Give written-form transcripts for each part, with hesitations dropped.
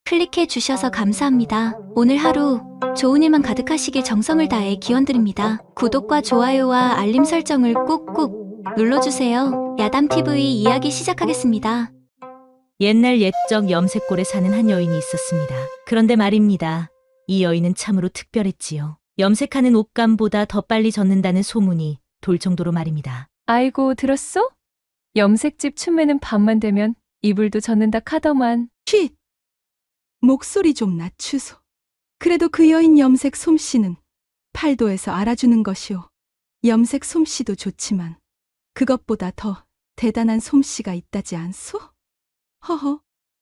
클릭해 주셔서 감사합니다. 오늘 하루 좋은 일만 가득하시길 정성을 다해 기원드립니다. 구독과 좋아요와 알림 설정을 꾹꾹 눌러주세요. 야담TV 이야기 시작하겠습니다. 옛날 옛적 염색골에 사는 한 여인이 있었습니다. 그런데 말입니다. 이 여인은 참으로 특별했지요. 염색하는 옷감보다 더 빨리 젖는다는 소문이 돌 정도로 말입니다. 아이고, 들었어? 염색집 춤매는 밤만 되면 이불도 젖는다 카더만. 쉿! 목소리 좀 낮추소. 그래도 그 여인 염색 솜씨는 팔도에서 알아주는 것이오. 염색 솜씨도 좋지만 그것보다 더 대단한 솜씨가 있다지 않소? 허허.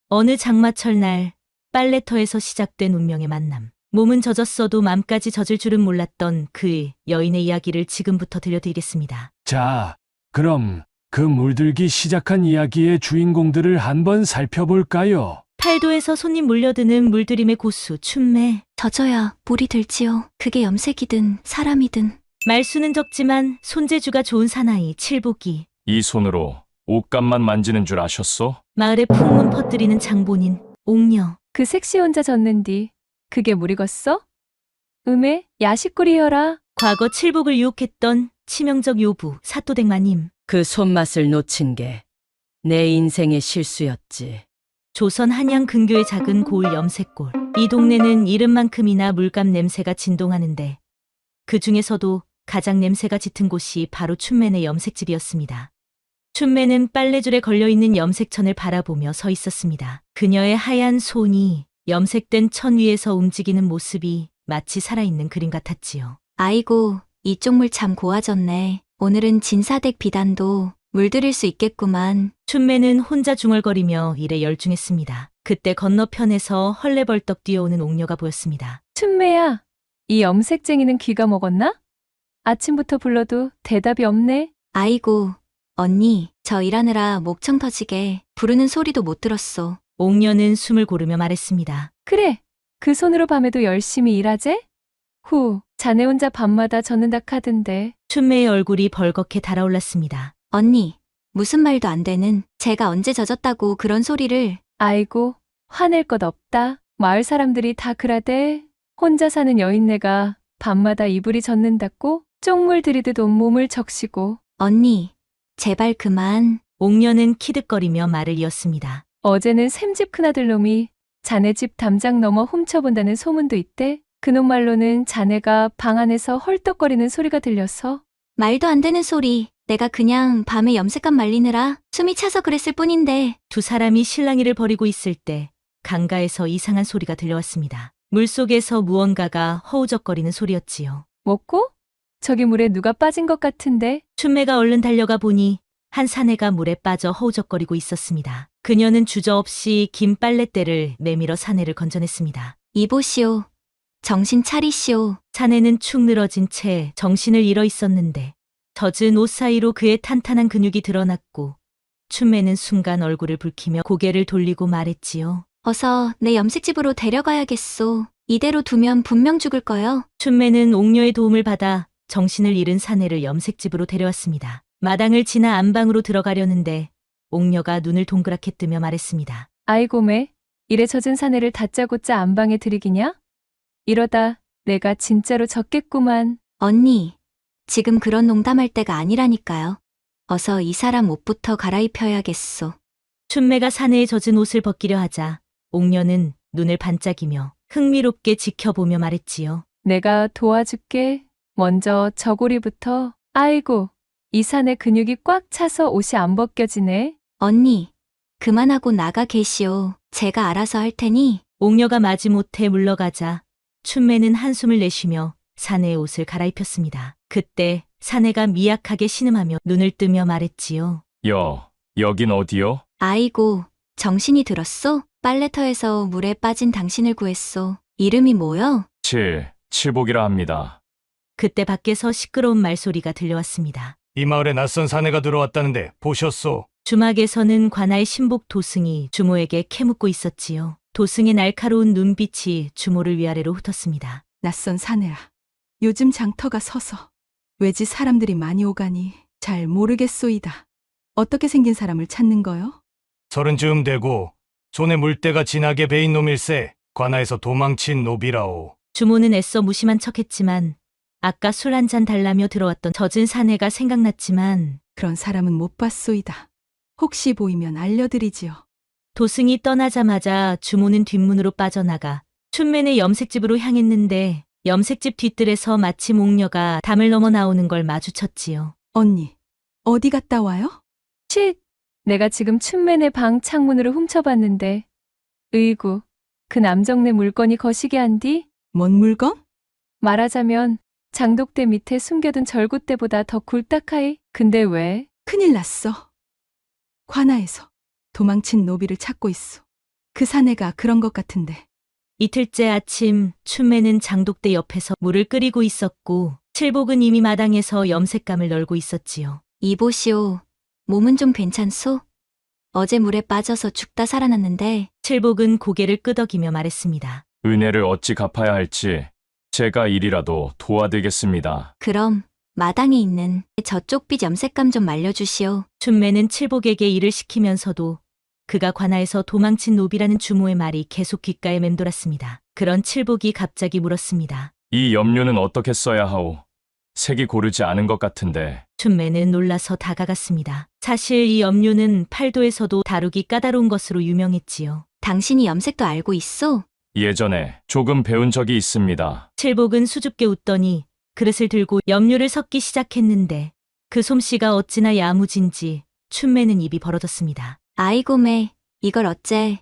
어느 장마철 날 빨래터에서 시작된 운명의 만남. 몸은 젖었어도 맘까지 젖을 줄은 몰랐던 그 여인의 이야기를 지금부터 들려드리겠습니다. 자, 그럼 그 물들기 시작한 이야기의 주인공들을 한번 살펴볼까요? 팔도에서 손님 몰려드는 물들임의 고수 춘매. 젖어야 물이 들지요. 그게 염색이든 사람이든. 말수는 적지만 손재주가 좋은 사나이 칠복이. 이 손으로 옷감만 만지는 줄 아셨소? 마을에 풍문 퍼뜨리는 장본인 옥녀. 그 색시 혼자 젖는디. 그게 물이겠어? 야식거리여라. 과거 칠복을 유혹했던 치명적 요부 사또댁마님. 그 손맛을 놓친 게 내 인생의 실수였지. 조선 한양 근교의 작은 고을 염색골. 이 동네는 이름만큼이나 물감 냄새가 진동하는데 그 중에서도 가장 냄새가 짙은 곳이 바로 춘매네 염색집이었습니다. 춘매는 빨래줄에 걸려있는 염색천을 바라보며 서 있었습니다. 그녀의 하얀 손이 염색된 천 위에서 움직이는 모습이 마치 살아있는 그림 같았지요. 아이고, 이쪽 물 참 고와졌네. 오늘은 진사댁 비단도 물들일 수 있겠구만. 춘매는 혼자 중얼거리며 일에 열중했습니다. 그때 건너편에서 헐레벌떡 뛰어오는 옥녀가 보였습니다. 춘매야, 이 염색쟁이는 귀가 먹었나? 아침부터 불러도 대답이 없네. 아이고, 언니, 저 일하느라 목청 터지게 부르는 소리도 못 들었소. 옥녀는 숨을 고르며 말했습니다. 그래, 그 손으로 밤에도 열심히 일하제? 자네 혼자 밤마다 젖는다 카던데. 춘매의 얼굴이 벌겋게 달아올랐습니다. 언니, 무슨 말도 안 되는. 제가 언제 젖었다고 그런 소리를. 아이고, 화낼 것 없다. 마을 사람들이 다 그라대. 혼자 사는 여인네가 밤마다 이불이 젖는다고 쪽물 들이듯 온몸을 적시고. 언니, 제발 그만. 옥녀는 키득거리며 말을 이었습니다. 어제는 샘집 큰아들 놈이 자네 집 담장 넘어 훔쳐본다는 소문도 있대. 그놈 말로는 자네가 방 안에서 헐떡거리는 소리가 들려서. 말도 안 되는 소리. 내가 그냥 밤에 염색감 말리느라 숨이 차서 그랬을 뿐인데. 두 사람이 실랑이를 벌이고 있을 때 강가에서 이상한 소리가 들려왔습니다. 물속에서 무언가가 허우적거리는 소리였지요. 뭐고? 저기 물에 누가 빠진 것 같은데. 춘매가 얼른 달려가 보니 한 사내가 물에 빠져 허우적거리고 있었습니다. 그녀는 주저없이 긴 빨랫대를 내밀어 사내를 건져냈습니다. 이보시오. 정신 차리시오. 사내는 축 늘어진 채 정신을 잃어 있었는데 젖은 옷 사이로 그의 탄탄한 근육이 드러났고 춘매는 순간 얼굴을 붉히며 고개를 돌리고 말했지요. 어서 내 염색집으로 데려가야겠소. 이대로 두면 분명 죽을 거요. 춘매는 옥녀의 도움을 받아 정신을 잃은 사내를 염색집으로 데려왔습니다. 마당을 지나 안방으로 들어가려는데 옥녀가 눈을 동그랗게 뜨며 말했습니다. 아이고매, 이래 젖은 사내를 다짜고짜 안방에 들이기냐? 이러다 내가 진짜로 젖겠구만. 언니, 지금 그런 농담할 때가 아니라니까요. 어서 이 사람 옷부터 갈아입혀야겠소. 춘매가 사내에 젖은 옷을 벗기려 하자 옥녀는 눈을 반짝이며 흥미롭게 지켜보며 말했지요. 내가 도와줄게. 먼저 저고리부터. 아이고, 이 사내 근육이 꽉 차서 옷이 안 벗겨지네. 언니, 그만하고 나가 계시오. 제가 알아서 할 테니. 옥녀가 마지못해 물러가자 춘매는 한숨을 내쉬며 사내의 옷을 갈아입혔습니다. 그때 사내가 미약하게 신음하며 눈을 뜨며 말했지요. 여긴 어디요? 아이고, 정신이 들었소? 빨래터에서 물에 빠진 당신을 구했소. 이름이 뭐요? 칠복이라 합니다. 그때 밖에서 시끄러운 말소리가 들려왔습니다. 이 마을에 낯선 사내가 들어왔다는데 보셨소? 주막에서는 관아의 신복 도승이 주모에게 캐묻고 있었지요. 도승의 날카로운 눈빛이 주모를 위아래로 흩었습니다. 낯선 사내라. 요즘 장터가 서서 외지 사람들이 많이 오가니 잘 모르겠소이다. 어떻게 생긴 사람을 찾는 거요? 30쯤 되고 손에 물때가 진하게 베인 놈일세. 관아에서 도망친 노비라오. 주모는 애써 무심한 척했지만 아까 술 한 잔 달라며 들어왔던 젖은 사내가 생각났지만 그런 사람은 못 봤소이다. 혹시 보이면 알려드리지요. 도승이 떠나자마자 주모는 뒷문으로 빠져나가 춘맨의 염색집으로 향했는데 염색집 뒷뜰에서 마침 옥녀가 담을 넘어 나오는 걸 마주쳤지요. 언니, 어디 갔다 와요? 쉿! 내가 지금 춘맨의 방 창문으로 훔쳐봤는데. 으이구, 그 남정네 물건이 거시기 한디? 뭔 물건? 말하자면 장독대 밑에 숨겨둔 절구대보다 더 굴딱하이. 근데 왜? 큰일 났어. 관아에서 도망친 노비를 찾고 있어. 그 사내가 그런 것 같은데. 이틀째 아침 춘매는 장독대 옆에서 물을 끓이고 있었고 칠복은 이미 마당에서 염색감을 널고 있었지요. 이보시오. 몸은 좀 괜찮소? 어제 물에 빠져서 죽다 살아났는데 칠복은 고개를 끄덕이며 말했습니다. 은혜를 어찌 갚아야 할지 제가 일이라도 도와드리겠습니다. 그럼 마당에 있는 저쪽 빛 염색감 좀 말려주시오. 춘매는 칠복에게 일을 시키면서도 그가 관아에서 도망친 노비라는 주모의 말이 계속 귓가에 맴돌았습니다. 그런 칠복이 갑자기 물었습니다. 이 염료는 어떻게 써야 하오? 색이 고르지 않은 것 같은데. 춘매는 놀라서 다가갔습니다. 사실 이 염료는 팔도에서도 다루기 까다로운 것으로 유명했지요. 당신이 염색도 알고 있소? 예전에 조금 배운 적이 있습니다. 칠복은 수줍게 웃더니 그릇을 들고 염료를 섞기 시작했는데 그 솜씨가 어찌나 야무진지 춘매는 입이 벌어졌습니다. 아이고 매, 이걸 어째.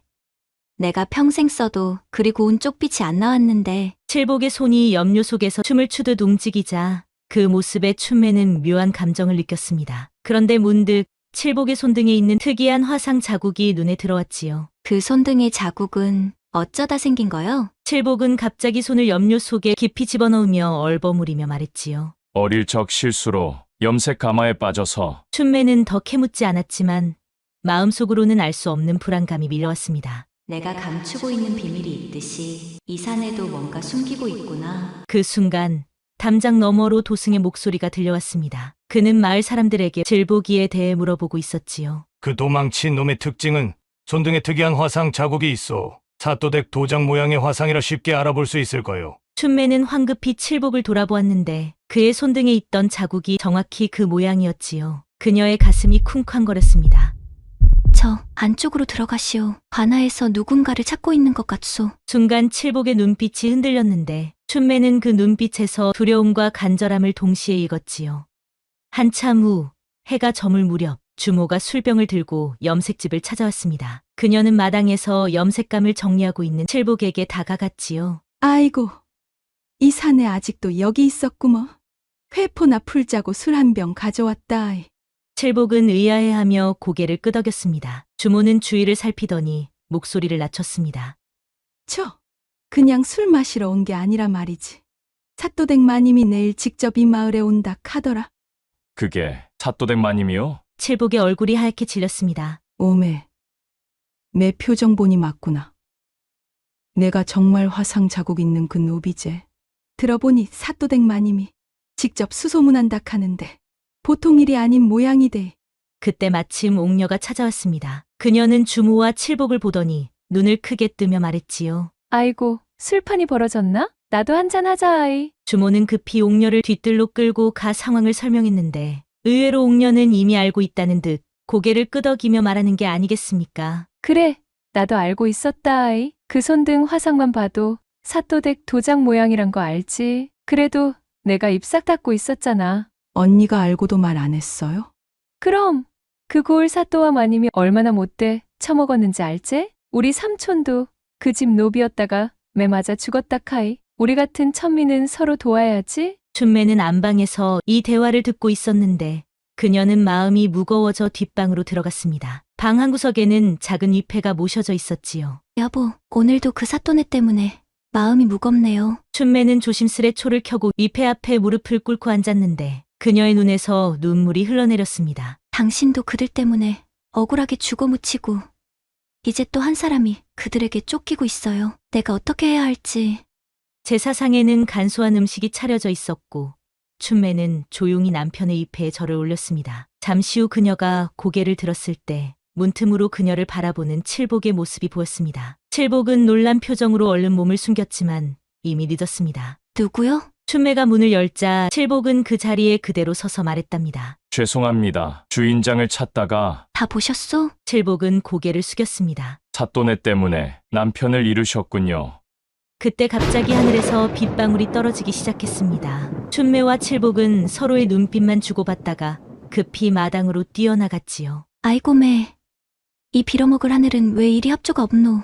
내가 평생 써도 그리 고운 쪽빛이 안 나왔는데. 칠복의 손이 염료 속에서 춤을 추듯 움직이자 그 모습에 춘매는 묘한 감정을 느꼈습니다. 그런데 문득 칠복의 손등에 있는 특이한 화상 자국이 눈에 들어왔지요. 그 손등의 자국은 어쩌다 생긴 거요? 칠복은 갑자기 손을 염료 속에 깊이 집어넣으며 얼버무리며 말했지요. 어릴 적 실수로 염색 가마에 빠져서. 춘매는 더 캐묻지 않았지만 마음속으로는 알 수 없는 불안감이 밀려왔습니다. 내가 감추고 있는 비밀이 있듯이 이 산에도 뭔가 숨기고 있구나. 그 순간 담장 너머로 도승의 목소리가 들려왔습니다. 그는 마을 사람들에게 질보기에 대해 물어보고 있었지요. 그 도망친 놈의 특징은 손등에 특이한 화상 자국이 있어. 사또댁 도장 모양의 화상이라 쉽게 알아볼 수 있을 거요. 춘매는 황급히 칠복을 돌아보았는데 그의 손등에 있던 자국이 정확히 그 모양이었지요. 그녀의 가슴이 쿵쾅거렸습니다. 저 안쪽으로 들어가시오. 관아에서 누군가를 찾고 있는 것 같소. 순간 칠복의 눈빛이 흔들렸는데 춘매는 그 눈빛에서 두려움과 간절함을 동시에 읽었지요. 한참 후 해가 저물 무렵 주모가 술병을 들고 염색집을 찾아왔습니다. 그녀는 마당에서 염색감을 정리하고 있는 칠복에게 다가갔지요. 아이고, 이 사내 아직도 여기 있었구먼. 회포나 풀자고 술 한 병 가져왔다. 칠복은 의아해하며 고개를 끄덕였습니다. 주모는 주위를 살피더니 목소리를 낮췄습니다. 그냥 술 마시러 온 게 아니라 말이지. 사또댁 마님이 내일 직접 이 마을에 온다 카더라. 그게 사또댁 마님이요? 칠복의 얼굴이 하얗게 질렸습니다. 오메, 내 표정 보니 맞구나. 내가 정말 화상 자국 있는 그 노비제. 들어보니 사또댁 마님이 직접 수소문한다 카는데 보통 일이 아닌 모양이대. 그때 마침 옥녀가 찾아왔습니다. 그녀는 주모와 칠복을 보더니 눈을 크게 뜨며 말했지요. 아이고, 술판이 벌어졌나? 나도 한잔 하자 아이. 주모는 급히 옥녀를 뒤뜰로 끌고 가 상황을 설명했는데 의외로 옥녀는 이미 알고 있다는 듯 고개를 끄덕이며 말하는 게 아니겠습니까? 그래, 나도 알고 있었다 아이. 그 손등 화상만 봐도 사또댁 도장 모양이란 거 알지. 그래도 내가 입 싹 닫고 있었잖아. 언니가 알고도 말 안 했어요? 그럼 그 고을 사또와 마님이 얼마나 못돼 처먹었는지 알지? 우리 삼촌도 그 집 노비였다가 매 맞아 죽었다 카이. 우리 같은 천민은 서로 도와야지. 춘매는 안방에서 이 대화를 듣고 있었는데 그녀는 마음이 무거워져 뒷방으로 들어갔습니다. 방 한구석에는 작은 위패가 모셔져 있었지요. 여보, 오늘도 그 사또네 때문에 마음이 무겁네요. 춘매는 조심스레 초를 켜고 위패 앞에 무릎을 꿇고 앉았는데 그녀의 눈에서 눈물이 흘러내렸습니다. 당신도 그들 때문에 억울하게 죽어 묻히고 이제 또 한 사람이 그들에게 쫓기고 있어요. 내가 어떻게 해야 할지. 제사상에는 간소한 음식이 차려져 있었고 춘매는 조용히 남편의 위패에 절을 올렸습니다. 잠시 후 그녀가 고개를 들었을 때 문틈으로 그녀를 바라보는 칠복의 모습이 보였습니다. 칠복은 놀란 표정으로 얼른 몸을 숨겼지만 이미 늦었습니다. 누구요? 춘매가 문을 열자 칠복은 그 자리에 그대로 서서 말했답니다. 죄송합니다. 주인장을 찾다가 다 보셨소? 칠복은 고개를 숙였습니다. 사또네 때문에 남편을 잃으셨군요. 그때 갑자기 하늘에서 빗방울이 떨어지기 시작했습니다. 춘매와 칠복은 서로의 눈빛만 주고받다가 급히 마당으로 뛰어나갔지요. 아이고 매. 이 빌어먹을 하늘은 왜 이리 합조가 없노?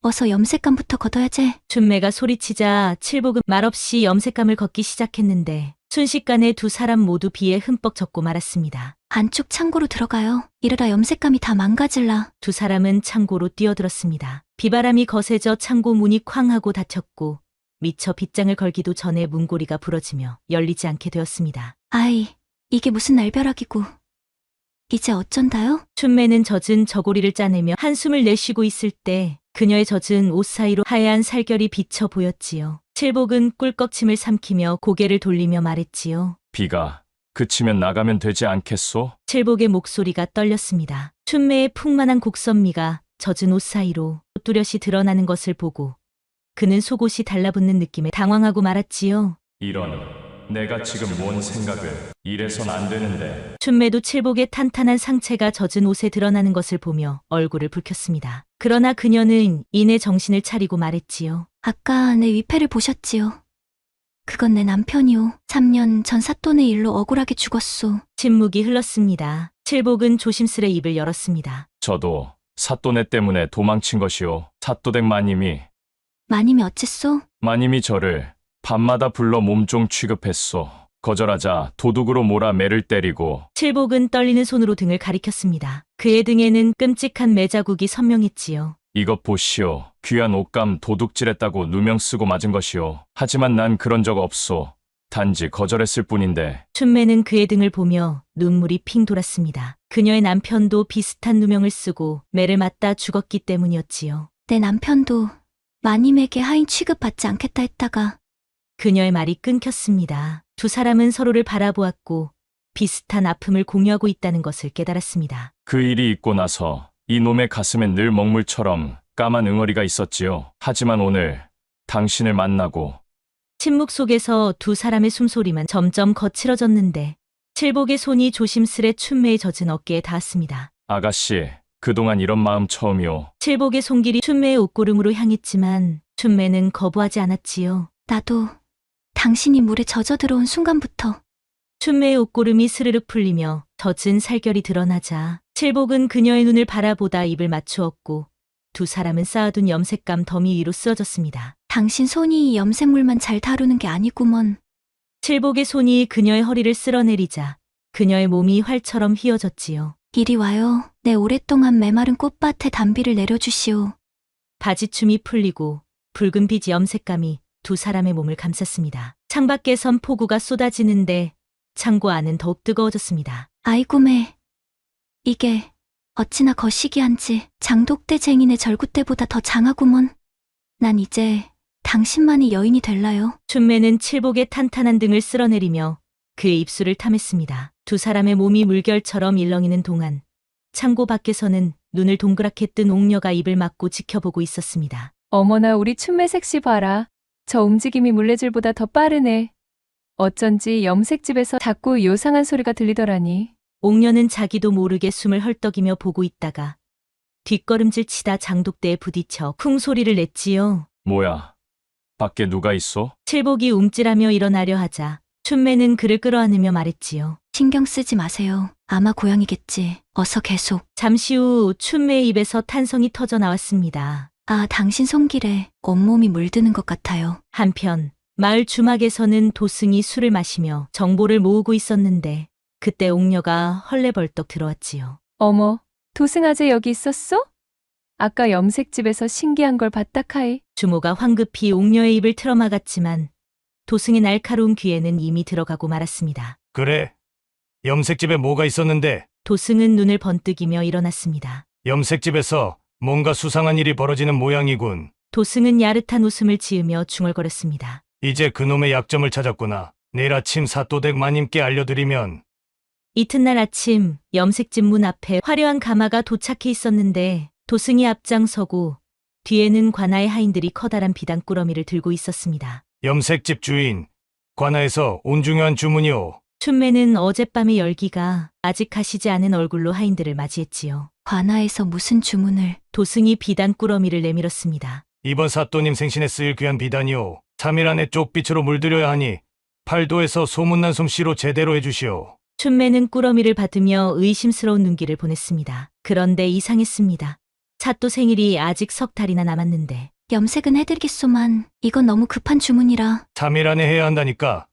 어서 염색감부터 걷어야지. 춘매가 소리치자 칠복은 말없이 염색감을 걷기 시작했는데 순식간에 두 사람 모두 비에 흠뻑 젖고 말았습니다. 안쪽 창고로 들어가요. 이러다 염색감이 다 망가질라. 두 사람은 창고로 뛰어들었습니다. 비바람이 거세져 창고 문이 쾅 하고 닫혔고 미처 빗장을 걸기도 전에 문고리가 부러지며 열리지 않게 되었습니다. 아이, 이게 무슨 날벼락이고. 이제 어쩐다요? 춘매는 젖은 저고리를 짜내며 한숨을 내쉬고 있을 때 그녀의 젖은 옷 사이로 하얀 살결이 비쳐 보였지요. 칠복은 꿀꺽침을 삼키며 고개를 돌리며 말했지요. 비가 그치면 나가면 되지 않겠소? 칠복의 목소리가 떨렸습니다. 춘매의 풍만한 곡선미가 젖은 옷 사이로 뚜렷이 드러나는 것을 보고 그는 속옷이 달라붙는 느낌에 당황하고 말았지요. 이런, 내가 지금 뭔 생각을. 이래선 안 되는데. 춘매도 칠복의 탄탄한 상체가 젖은 옷에 드러나는 것을 보며 얼굴을 붉혔습니다. 그러나 그녀는 이내 정신을 차리고 말했지요. 아까 내 위패를 보셨지요? 그건 내 남편이오. 3년 전 사돈의 일로 억울하게 죽었소. 침묵이 흘렀습니다. 칠복은 조심스레 입을 열었습니다. 저도 사또네 때문에 도망친 것이오. 사또댁 마님이 어쨌소? 저를 밤마다 불러 몸종 취급했소. 거절하자 도둑으로 몰아 매를 때리고. 칠복은 떨리는 손으로 등을 가리켰습니다. 그의 등에는 끔찍한 매자국이 선명했지요. 이것 보시오. 귀한 옷감 도둑질했다고 누명 쓰고 맞은 것이오. 하지만 난 그런 적 없소. 단지 거절했을 뿐인데. 춘매는 그의 등을 보며 눈물이 핑 돌았습니다. 그녀의 남편도 비슷한 누명을 쓰고 매를 맞다 죽었기 때문이었지요. 내 남편도 마님에게 하인 취급받지 않겠다 했다가 그녀의 말이 끊겼습니다. 두 사람은 서로를 바라보았고 비슷한 아픔을 공유하고 있다는 것을 깨달았습니다. 그 일이 있고 나서 이 놈의 가슴엔 늘 먹물처럼 까만 응어리가 있었지요. 하지만 오늘 당신을 만나고. 침묵 속에서 두 사람의 숨소리만 점점 거칠어졌는데 칠복의 손이 조심스레 춘매의 젖은 어깨에 닿았습니다. 아가씨, 그동안 이런 마음 처음이오. 칠복의 손길이 춘매의 옷고름으로 향했지만 춘매는 거부하지 않았지요. 나도 당신이 물에 젖어 들어온 순간부터 춘매의 옷고름이 스르륵 풀리며 젖은 살결이 드러나자 칠복은 그녀의 눈을 바라보다 입을 맞추었고 두 사람은 쌓아둔 염색감 더미 위로 쓰러졌습니다. 당신 손이 염색물만 잘 다루는 게 아니구먼. 칠복의 손이 그녀의 허리를 쓸어내리자 그녀의 몸이 활처럼 휘어졌지요. 이리 와요. 내 오랫동안 메마른 꽃밭에 단비를 내려주시오. 바지춤이 풀리고 붉은 빛 염색감이 두 사람의 몸을 감쌌습니다. 창밖에선 폭우가 쏟아지는데 창고 안은 더욱 뜨거워졌습니다. 아이고 매. 이게 어찌나 거시기한지 장독대 쟁인의 절구대보다 더 장하구먼. 난 이제 당신만이 여인이 될라요. 춘매는 칠복의 탄탄한 등을 쓸어내리며 그의 입술을 탐했습니다. 두 사람의 몸이 물결처럼 일렁이는 동안 창고 밖에서는 눈을 동그랗게 뜬 옥녀가 입을 막고 지켜보고 있었습니다. 어머나 우리 춘매 색시 봐라. 저 움직임이 물레질보다 더 빠르네. 어쩐지 염색집에서 자꾸 요상한 소리가 들리더라니. 옥녀는 자기도 모르게 숨을 헐떡이며 보고 있다가 뒷걸음질 치다 장독대에 부딪혀 쿵 소리를 냈지요. 뭐야? 밖에 누가 있어? 칠복이 움찔하며 일어나려 하자 춘매는 그를 끌어안으며 말했지요. 신경 쓰지 마세요. 아마 고양이겠지. 어서 계속. 잠시 후 춘매의 입에서 탄성이 터져 나왔습니다. 아, 당신 손길에 온몸이 물드는 것 같아요. 한편 마을 주막에서는 도승이 술을 마시며 정보를 모으고 있었는데 그때 옥녀가 헐레벌떡 들어왔지요. 어머, 도승아재 여기 있었어? 아까 염색집에서 신기한 걸 봤다 카이. 주모가 황급히 옥녀의 입을 틀어막았지만 도승의 날카로운 귀에는 이미 들어가고 말았습니다. 그래. 염색집에 뭐가 있었는데? 도승은 눈을 번뜩이며 일어났습니다. 염색집에서 뭔가 수상한 일이 벌어지는 모양이군. 도승은 야릇한 웃음을 지으며 중얼거렸습니다. 이제 그놈의 약점을 찾았구나. 내일 아침 사또댁 마님께 알려드리면 이튿날 아침 염색집 문 앞에 화려한 가마가 도착해 있었는데 도승이 앞장서고 뒤에는 관아의 하인들이 커다란 비단 꾸러미를 들고 있었습니다. 염색집 주인, 관아에서 온 중요한 주문이오. 춘매는 어젯밤의 열기가 아직 가시지 않은 얼굴로 하인들을 맞이했지요. 관아에서 무슨 주문을? 도승이 비단 꾸러미를 내밀었습니다. 이번 사또님 생신에 쓰일 귀한 비단이오. 3일 안에 쪽빛으로 물들여야 하니 팔도에서 소문난 솜씨로 제대로 해주시오. 춘매는 꾸러미를 받으며 의심스러운 눈길을 보냈습니다. 그런데 이상했습니다. 사또 생일이 아직 석 달이나 남았는데 염색은 해드리겠소만 이건 너무 급한 주문이라. 3일 안에 해야 한다니까.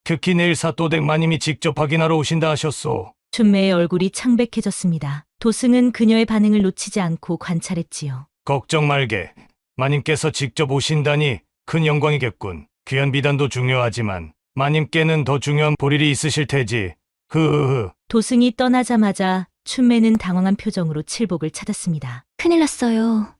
특히 내일 사또댁 마님이 직접 확인하러 오신다 하셨소. 춘매의 얼굴이 창백해졌습니다. 도승은 그녀의 반응을 놓치지 않고 관찰했지요. 걱정 말게. 마님께서 직접 오신다니 큰 영광이겠군. 귀한 비단도 중요하지만 마님께는 더 중요한 볼일이 있으실 테지. 흐흐흐. 도승이 떠나자마자 춘매는 당황한 표정으로 칠복을 찾았습니다. 큰일 났어요.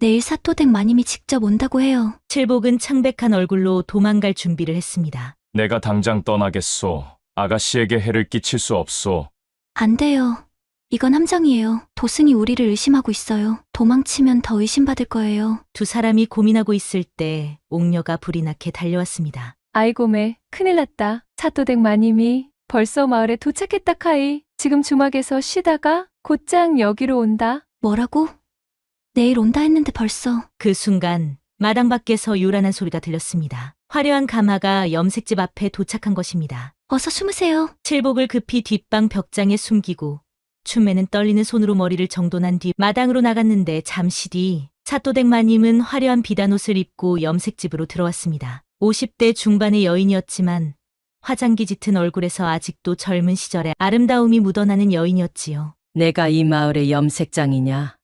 내일 사또댁 마님이 직접 온다고 해요. 칠복은 창백한 얼굴로 도망갈 준비를 했습니다. 내가 당장 떠나겠소. 아가씨에게 해를 끼칠 수 없소. 안 돼요. 이건 함정이에요. 도승이 우리를 의심하고 있어요. 도망치면 더 의심받을 거예요. 두 사람이 고민하고 있을 때 옥녀가 불이 나게 달려왔습니다. 아이고 매, 큰일 났다. 사또댁 마님이 벌써 마을에 도착했다 카이. 지금 주막에서 쉬다가 곧장 여기로 온다. 뭐라고? 내일 온다 했는데 벌써. 그 순간 마당 밖에서 요란한 소리가 들렸습니다. 화려한 가마가 염색집 앞에 도착한 것입니다. 어서 숨으세요. 칠복을 급히 뒷방 벽장에 숨기고 춘매는 떨리는 손으로 머리를 정돈한 뒤 마당으로 나갔는데 잠시 뒤 사또댁 마님은 화려한 비단옷을 입고 염색집으로 들어왔습니다. 50대 중반의 여인이었지만 화장기 짙은 얼굴에서 아직도 젊은 시절의 아름다움이 묻어나는 여인이었지요. 내가 이 마을의 염색장이냐?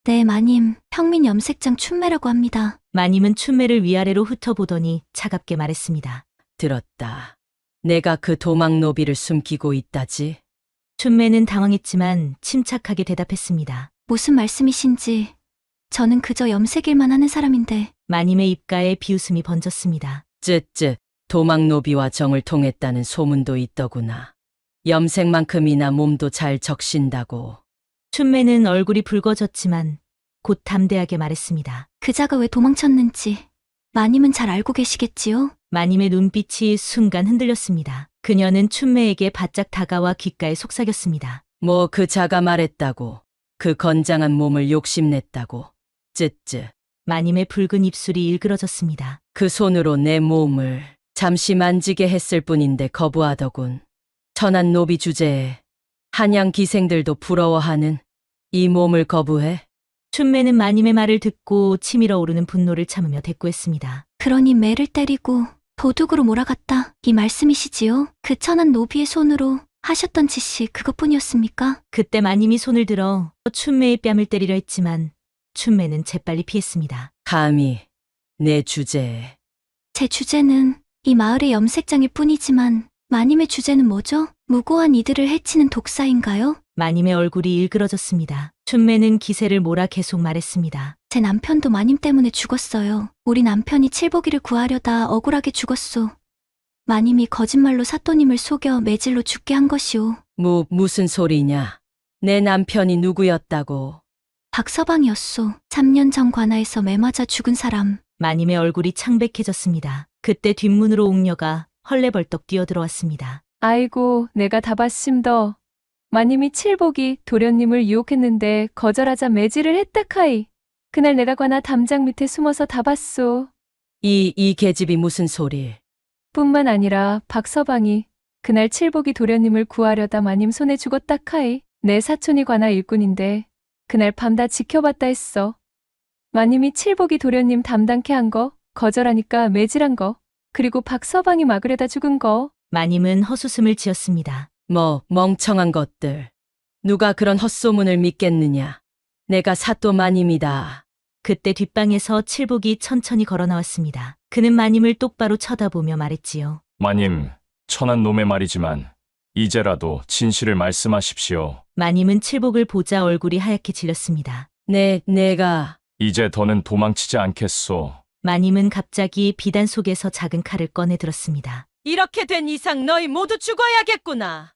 네, 마님. 평민 염색장 춘매라고 합니다. 마님은 춘매를 위아래로 훑어보더니 차갑게 말했습니다. 들었다. 내가 그 도망노비를 숨기고 있다지? 춘매는 당황했지만 침착하게 대답했습니다. 무슨 말씀이신지. 저는 그저 염색일만 하는 사람인데. 마님의 입가에 비웃음이 번졌습니다. 쯧쯧, 도망노비와 정을 통했다는 소문도 있더구나. 염색만큼이나 몸도 잘 적신다고. 춘매는 얼굴이 붉어졌지만 곧 담대하게 말했습니다. 그자가 왜 도망쳤는지 마님은 잘 알고 계시겠지요? 마님의 눈빛이 순간 흔들렸습니다. 그녀는 춘매에게 바짝 다가와 귓가에 속삭였습니다. 뭐 그 자가 말했다고. 그 건장한 몸을 욕심냈다고. 쯧쯧. 마님의 붉은 입술이 일그러졌습니다. 그 손으로 내 몸을 잠시 만지게 했을 뿐인데 거부하더군. 천한 노비 주제에 한양 기생들도 부러워하는 이 몸을 거부해? 춘매는 마님의 말을 듣고 치밀어 오르는 분노를 참으며 대꾸했습니다. 그러니 매를 때리고 도둑으로 몰아갔다. 이 말씀이시지요? 그 천한 노비의 손으로 하셨던 짓이 그것뿐이었습니까? 그때 마님이 손을 들어 춘매의 뺨을 때리려 했지만 춘매는 재빨리 피했습니다. 감히 내 주제에. 제 주제는 이 마을의 염색장일 뿐이지만 마님의 주제는 뭐죠? 무고한 이들을 해치는 독사인가요? 마님의 얼굴이 일그러졌습니다. 춘매는 기세를 몰아 계속 말했습니다. 제 남편도 마님 때문에 죽었어요. 우리 남편이 칠복이를 구하려다 억울하게 죽었소. 마님이 거짓말로 사또님을 속여 매질로 죽게 한 것이오. 무슨 소리냐? 내 남편이 누구였다고? 박서방이었소. 3년 전 관아에서 매 맞아 죽은 사람. 마님의 얼굴이 창백해졌습니다. 그때 뒷문으로 옥녀가 헐레벌떡 뛰어들어왔습니다. 아이고, 내가 다 봤심더. 마님이 칠복이 도련님을 유혹했는데 거절하자 매질을 했다 카이. 그날 내가 관아 담장 밑에 숨어서 다 봤소. 이 계집이 무슨 소리? 뿐만 아니라 박서방이 그날 칠복이 도련님을 구하려다 마님 손에 죽었다 카이. 내 사촌이 관아 일꾼인데 그날 밤 다 지켜봤다 했어. 마님이 칠복이 도련님 담당케 한 거, 거절하니까 매질한 거, 그리고 박서방이 막으려다 죽은 거. 마님은 헛웃음을 지었습니다. 뭐 멍청한 것들. 누가 그런 헛소문을 믿겠느냐. 내가 사또 마님이다. 그때 뒷방에서 칠복이 천천히 걸어 나왔습니다. 그는 마님을 똑바로 쳐다보며 말했지요. 마님, 천한 놈의 말이지만 이제라도 진실을 말씀하십시오. 마님은 칠복을 보자 얼굴이 하얗게 질렸습니다. 내가 이제 더는 도망치지 않겠소. 마님은 갑자기 비단 속에서 작은 칼을 꺼내 들었습니다. 이렇게 된 이상 너희 모두 죽어야겠구나.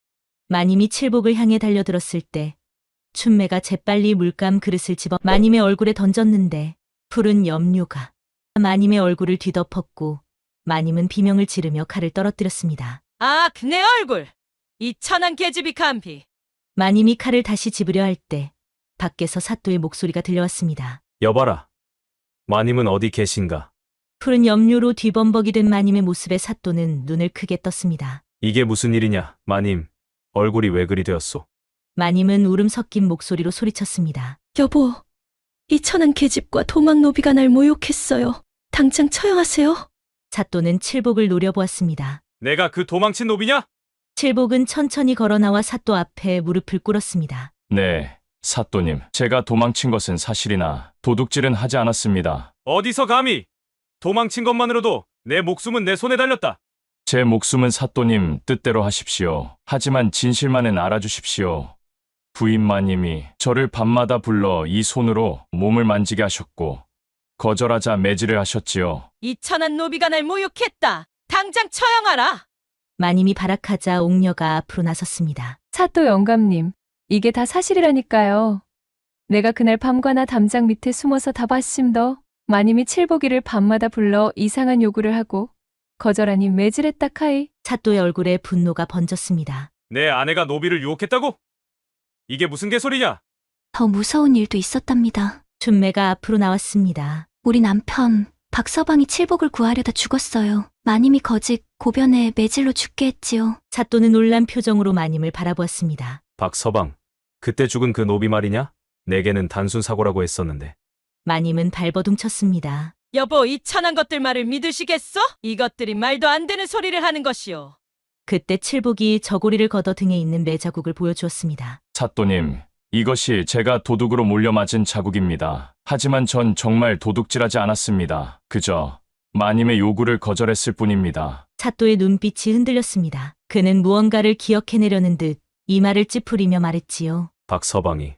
마님이 칠복을 향해 달려들었을 때 춘매가 재빨리 물감 그릇을 집어 마님의 얼굴에 던졌는데 푸른 염료가 마님의 얼굴을 뒤덮었고 마님은 비명을 지르며 칼을 떨어뜨렸습니다. 아, 내 얼굴! 이 천한 계집이 감히! 마님이 칼을 다시 집으려 할 때 밖에서 사또의 목소리가 들려왔습니다. 여봐라. 마님은 어디 계신가? 푸른 염료로 뒤범벅이 된 마님의 모습에 사또는 눈을 크게 떴습니다. 이게 무슨 일이냐, 마님. 얼굴이 왜 그리 되었소? 마님은 울음 섞인 목소리로 소리쳤습니다. 여보, 이 천한 계집과 도망노비가 날 모욕했어요. 당장 처형하세요. 사또는 칠복을 노려보았습니다. 내가 그 도망친 노비냐? 칠복은 천천히 걸어나와 사또 앞에 무릎을 꿇었습니다. 네, 사또님. 제가 도망친 것은 사실이나 도둑질은 하지 않았습니다. 어디서 감히? 도망친 것만으로도 내 목숨은 내 손에 달렸다. 제 목숨은 사또님 뜻대로 하십시오. 하지만 진실만은 알아주십시오. 부인 마님이 저를 밤마다 불러 이 손으로 몸을 만지게 하셨고 거절하자 매질을 하셨지요. 이 천한 노비가 날 모욕했다. 당장 처형하라. 마님이 발악하자 옥녀가 앞으로 나섰습니다. 사또 영감님, 이게 다 사실이라니까요. 내가 그날 밤과나 담장 밑에 숨어서 다 봤심더. 마님이 칠복이를 밤마다 불러 이상한 요구를 하고 거절하니 매질했다 카이. 사또의 얼굴에 분노가 번졌습니다. 내 아내가 노비를 유혹했다고? 이게 무슨 개소리냐? 더 무서운 일도 있었답니다. 춘매가 앞으로 나왔습니다. 우리 남편 박서방이 칠복을 구하려다 죽었어요. 마님이 거짓 고변에 매질로 죽게 했지요. 사또는 놀란 표정으로 마님을 바라보았습니다. 박서방, 그때 죽은 그 노비 말이냐? 내게는 단순 사고라고 했었는데. 마님은 발버둥쳤습니다. 여보, 이 천한 것들 말을 믿으시겠어? 이것들이 말도 안 되는 소리를 하는 것이오. 그때 칠복이 저고리를 걷어 등에 있는 매자국을 보여주었습니다. 사또님, 이것이 제가 도둑으로 몰려 맞은 자국입니다. 하지만 전 정말 도둑질하지 않았습니다. 그저 마님의 요구를 거절했을 뿐입니다. 사또의 눈빛이 흔들렸습니다. 그는 무언가를 기억해내려는 듯 이마를 찌푸리며 말했지요. 박서방이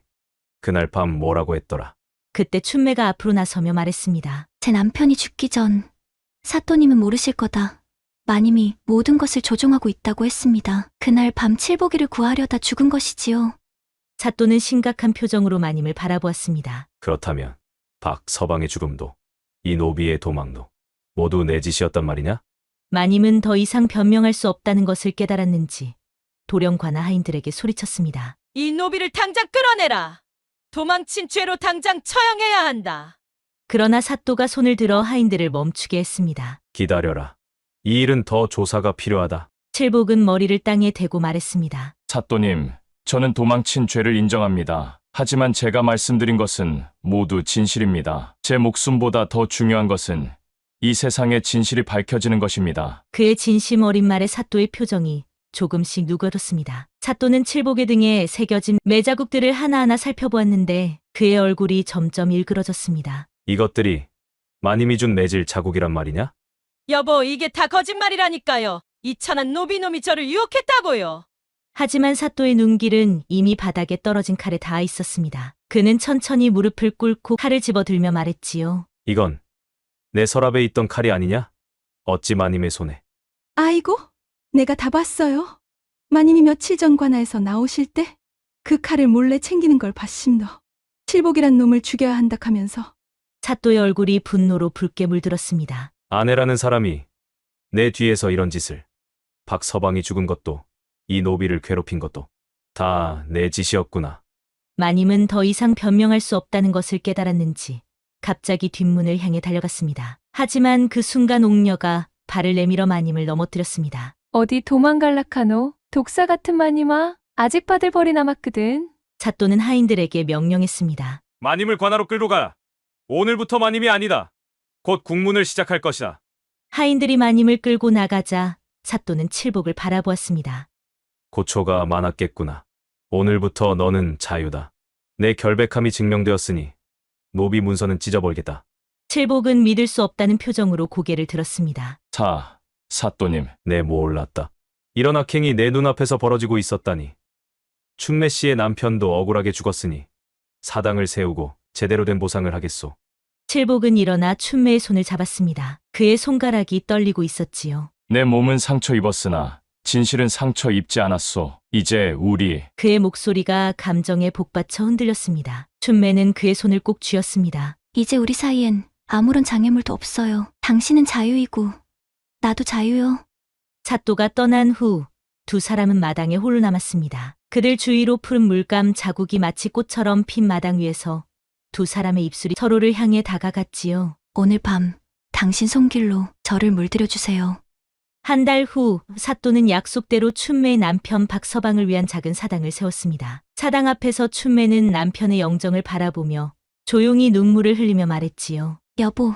그날 밤 뭐라고 했더라? 그때 춘매가 앞으로 나서며 말했습니다. 제 남편이 죽기 전 사또님은 모르실 거다. 마님이 모든 것을 조종하고 있다고 했습니다. 그날 밤 칠복이를 구하려다 죽은 것이지요. 사또는 심각한 표정으로 마님을 바라보았습니다. 그렇다면 박서방의 죽음도 이 노비의 도망도 모두 내 짓이었단 말이냐? 마님은 더 이상 변명할 수 없다는 것을 깨달았는지 도령과나 하인들에게 소리쳤습니다. 이 노비를 당장 끌어내라. 도망친 죄로 당장 처형해야 한다. 그러나 사또가 손을 들어 하인들을 멈추게 했습니다. 기다려라. 이 일은 더 조사가 필요하다. 칠복은 머리를 땅에 대고 말했습니다. 사또님, 저는 도망친 죄를 인정합니다. 하지만 제가 말씀드린 것은 모두 진실입니다. 제 목숨보다 더 중요한 것은 이 세상의 진실이 밝혀지는 것입니다. 그의 진심 어린 말에 사또의 표정이 조금씩 누그러졌습니다. 사또는 칠복의 등에 새겨진 매자국들을 하나하나 살펴보았는데 그의 얼굴이 점점 일그러졌습니다. 이것들이 마님이 준 매질 자국이란 말이냐? 여보, 이게 다 거짓말이라니까요. 이 천한 노비놈이 저를 유혹했다고요. 하지만 사또의 눈길은 이미 바닥에 떨어진 칼에 닿아 있었습니다. 그는 천천히 무릎을 꿇고 칼을 집어들며 말했지요. 이건 내 서랍에 있던 칼이 아니냐? 어찌 마님의 손에? 아이고, 내가 다 봤어요. 마님이 며칠 전 관아에서 나오실 때 그 칼을 몰래 챙기는 걸 봤심더. 칠복이란 놈을 죽여야 한다 하면서. 사또의 얼굴이 분노로 붉게 물들었습니다. 아내라는 사람이 내 뒤에서 이런 짓을. 박서방이 죽은 것도 이 노비를 괴롭힌 것도 다 내 짓이었구나. 마님은 더 이상 변명할 수 없다는 것을 깨달았는지 갑자기 뒷문을 향해 달려갔습니다. 하지만 그 순간 옥녀가 발을 내밀어 마님을 넘어뜨렸습니다. 어디 도망갈락하노? 독사 같은 마님아. 아직 받을 벌이 남았거든. 사또는 하인들에게 명령했습니다. 마님을 관하로 끌고 가. 오늘부터 마님이 아니다. 곧 국문을 시작할 것이다. 하인들이 마님을 끌고 나가자 사또는 칠복을 바라보았습니다. 고초가 많았겠구나. 오늘부터 너는 자유다. 내 결백함이 증명되었으니 노비 문서는 찢어버리겠다. 칠복은 믿을 수 없다는 표정으로 고개를 들었습니다. 사또님. 내 몰랐다. 이런 악행이 내 눈앞에서 벌어지고 있었다니. 춘매 씨의 남편도 억울하게 죽었으니 사당을 세우고 제대로 된 보상을 하겠소. 칠복은 일어나 춘매의 손을 잡았습니다. 그의 손가락이 떨리고 있었지요. 내 몸은 상처 입었으나 진실은 상처 입지 않았소. 이제 우리 그의 목소리가 감정에 복받쳐 흔들렸습니다. 춘매는 그의 손을 꼭 쥐었습니다. 이제 우리 사이엔 아무런 장애물도 없어요. 당신은 자유이고 나도 자유요. 사또가 떠난 후 두 사람은 마당에 홀로 남았습니다. 그들 주위로 푸른 물감 자국이 마치 꽃처럼 핀 마당 위에서 두 사람의 입술이 서로를 향해 다가갔지요. 오늘 밤 당신 손길로 저를 물들여 주세요. 한 달 후 사또는 약속대로 춘매의 남편 박서방을 위한 작은 사당을 세웠습니다. 사당 앞에서 춘매는 남편의 영정을 바라보며 조용히 눈물을 흘리며 말했지요. 여보,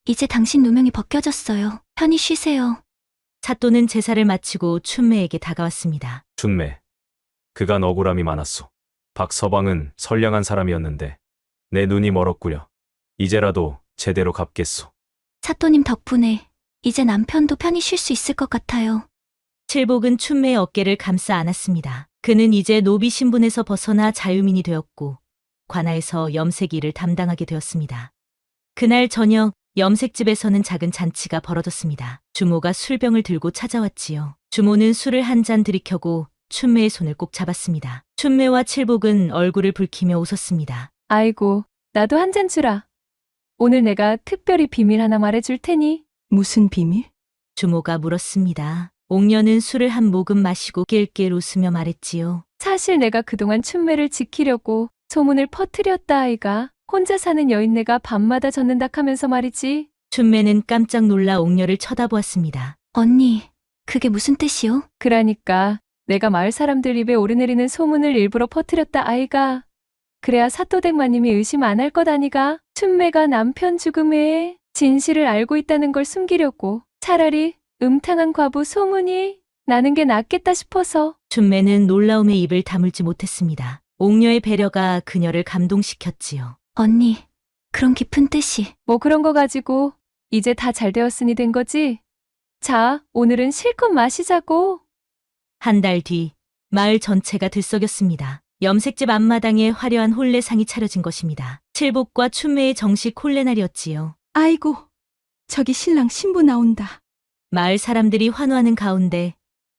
이제 당신 누명이 벗겨졌어요. 편히 쉬세요. 사또는 제사를 마치고 춘매에게 다가왔습니다. 춘매. 그간 억울함이 많았소. 박서방은 선량한 사람이었는데 내 눈이 멀었구려. 이제라도 제대로 갚겠소. 사또님 덕분에 이제 남편도 편히 쉴 수 있을 것 같아요. 칠복은 춘매의 어깨를 감싸 안았습니다. 그는 이제 노비 신분에서 벗어나 자유민이 되었고 관아에서 염색 일을 담당하게 되었습니다. 그날 저녁 염색집에서는 작은 잔치가 벌어졌습니다. 주모가 술병을 들고 찾아왔지요. 주모는 술을 한 잔 들이켜고 춘매의 손을 꼭 잡았습니다. 춘매와 칠복은 얼굴을 붉히며 웃었습니다. 아이고, 나도 한 잔 주라. 오늘 내가 특별히 비밀 하나 말해줄 테니. 무슨 비밀? 주모가 물었습니다. 옥녀는 술을 한 모금 마시고 낄낄 웃으며 말했지요. 사실 내가 그동안 춘매를 지키려고 소문을 퍼뜨렸다 아이가. 혼자 사는 여인네가 밤마다 젖는다 하면서 말이지. 춘매는 깜짝 놀라 옥녀를 쳐다보았습니다. 언니, 그게 무슨 뜻이요? 그러니까 내가 마을 사람들 입에 오르내리는 소문을 일부러 퍼뜨렸다 아이가. 그래야 사또댁마님이 의심 안 할 것 아니가. 춘매가 남편 죽음에 진실을 알고 있다는 걸 숨기려고 차라리 음탕한 과부 소문이 나는 게 낫겠다 싶어서. 춘매는 놀라움에 입을 다물지 못했습니다. 옥녀의 배려가 그녀를 감동시켰지요. 언니, 그런 깊은 뜻이. 뭐 그런 거 가지고 이제 다 잘 되었으니 된 거지. 자, 오늘은 실컷 마시자고. 한 달 뒤 마을 전체가 들썩였습니다. 염색집 앞마당에 화려한 혼례상이 차려진 것입니다. 칠복과 춘매의 정식 혼례날이었지요. 아이고, 저기 신랑 신부 나온다. 마을 사람들이 환호하는 가운데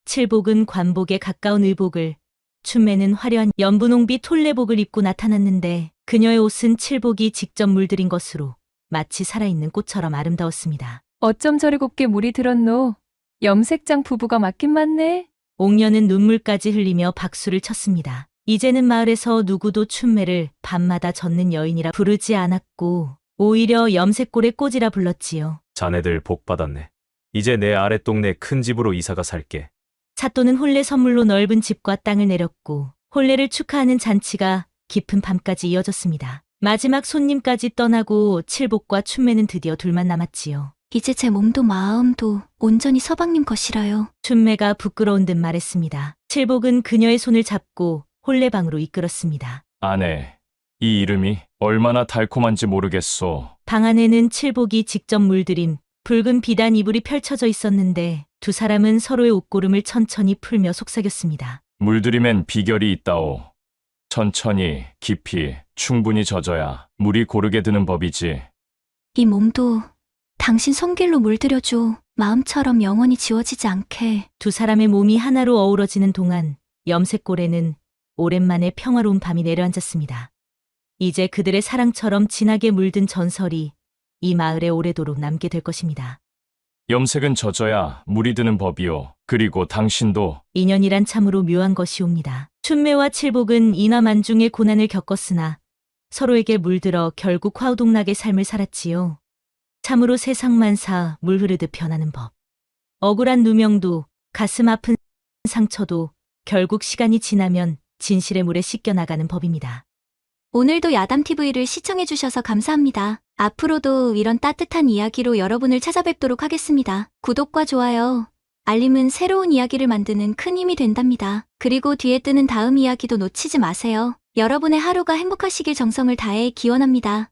칠복은 관복에 가까운 의복을, 춘매는 화려한 연분홍빛 혼례복을 입고 나타났는데 그녀의 옷은 칠복이 직접 물들인 것으로 마치 살아있는 꽃처럼 아름다웠습니다. 어쩜 저리 곱게 물이 들었노. 염색장 부부가 맞긴 맞네. 옥녀는 눈물까지 흘리며 박수를 쳤습니다. 이제는 마을에서 누구도 춘매를 밤마다 젖는 여인이라 부르지 않았고 오히려 염색골의 꼬지라 불렀지요. 자네들 복 받았네. 이제 내 아랫동네 큰 집으로 이사가 살게. 사또는 혼례 선물로 넓은 집과 땅을 내렸고 혼례를 축하하는 잔치가 깊은 밤까지 이어졌습니다. 마지막 손님까지 떠나고 칠복과 춘매는 드디어 둘만 남았지요. 이제 제 몸도 마음도 온전히 서방님 것이라요. 춘매가 부끄러운 듯 말했습니다. 칠복은 그녀의 손을 잡고 혼례방으로 이끌었습니다. 아내, 이 이름이 얼마나 달콤한지 모르겠소. 방 안에는 칠복이 직접 물들인 붉은 비단 이불이 펼쳐져 있었는데 두 사람은 서로의 옷고름을 천천히 풀며 속삭였습니다. 물들임엔 비결이 있다오. 천천히, 깊이, 충분히 젖어야 물이 고르게 드는 법이지. 이 몸도 당신 손길로 물들여줘. 마음처럼 영원히 지워지지 않게. 두 사람의 몸이 하나로 어우러지는 동안 염색골에는 오랜만에 평화로운 밤이 내려앉았습니다. 이제 그들의 사랑처럼 진하게 물든 전설이 이 마을에 오래도록 남게 될 것입니다. 염색은 젖어야 물이 드는 법이오. 그리고 당신도 인연이란 참으로 묘한 것이옵니다. 춘매와 칠복은 인화만중의 고난을 겪었으나 서로에게 물들어 결국 화우동락의 삶을 살았지요. 참으로 세상만사 물 흐르듯 변하는 법. 억울한 누명도 가슴 아픈 상처도 결국 시간이 지나면 진실의 물에 씻겨나가는 법입니다. 오늘도 야담TV를 시청해주셔서 감사합니다. 앞으로도 이런 따뜻한 이야기로 여러분을 찾아뵙도록 하겠습니다. 구독과 좋아요, 알림은 새로운 이야기를 만드는 큰 힘이 된답니다. 그리고 뒤에 뜨는 다음 이야기도 놓치지 마세요. 여러분의 하루가 행복하시길 정성을 다해 기원합니다.